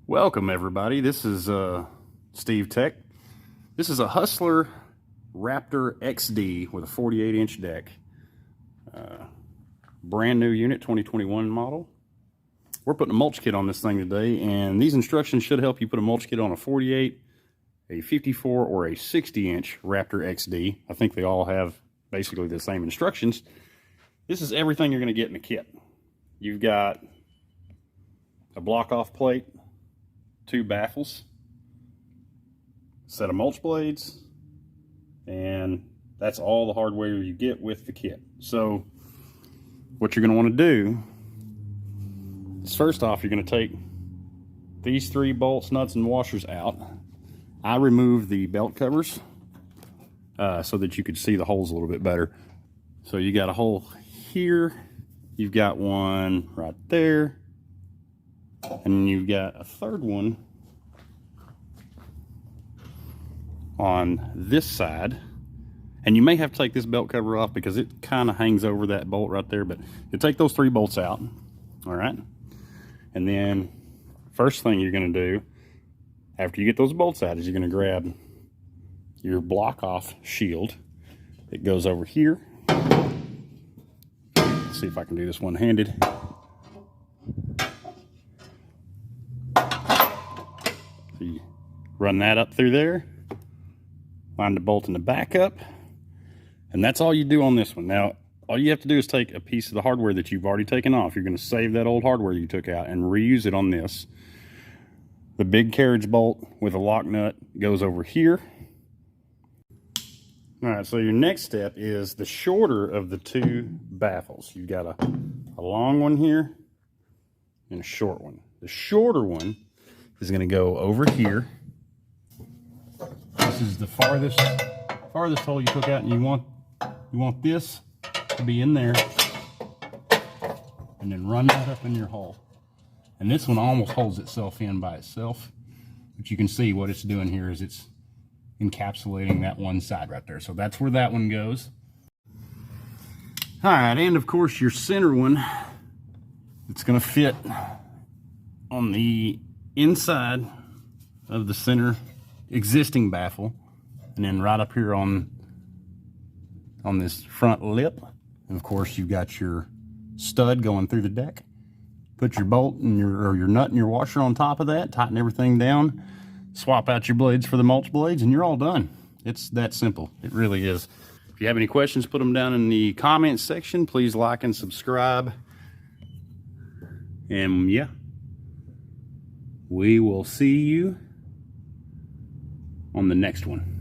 Welcome everybody. This is Steve Tech. This is a Hustler Raptor XD with a 48-inch deck. Brand new unit, 2021 model. We're putting a mulch kit on this thing today, and these instructions should help you put a mulch kit on a 48, a 54, or a 60-inch Raptor XD. I think they all have basically the same instructions. This is everything you're going to get in the kit. You've got a block-off plate, 2 baffles, set of mulch blades, and that's all the hardware you get with the kit. So what you're going to want to do is, first off, you're going to take these 3 bolts, nuts, and washers out. I removed the belt covers so that you could see the holes a little bit better. So you got a hole here, you've got one right there, and you've got a third one on this side. And you may have to take this belt cover off because it kind of hangs over that bolt right there, but you take those 3 bolts out. All right, and then first thing you're going to do after you get those bolts out is you're going to grab your block off shield. It goes over here. Let's see if I can do this one-handed. You run that up through there, line the bolt in the back up, and that's all you do on this one. Now, all you have to do is take a piece of the hardware that you've already taken off. You're going to save that old hardware you took out and reuse it on this. The big carriage bolt with a lock nut goes over here. All right, so your next step is the shorter of the 2 baffles. You've got a long one here and a short one. The shorter one is going to go over here. This is the farthest hole you took out, and you want this to be in there, and then run that up in your hole. And this one almost holds itself in by itself, but you can see what it's doing here is it's encapsulating that one side right there. So that's where that one goes. All right, and of course your center one, it's going to fit on the inside of the center existing baffle, and then right up here on this front lip. And of course you've got your stud going through the deck. Put your bolt and your nut and your washer on top of that, tighten everything down, swap out your blades for the mulch blades, and you're all done. It's that simple. It really is. If you have any questions, put them down in the comments section. Please like and subscribe. And yeah, we will see you on the next one.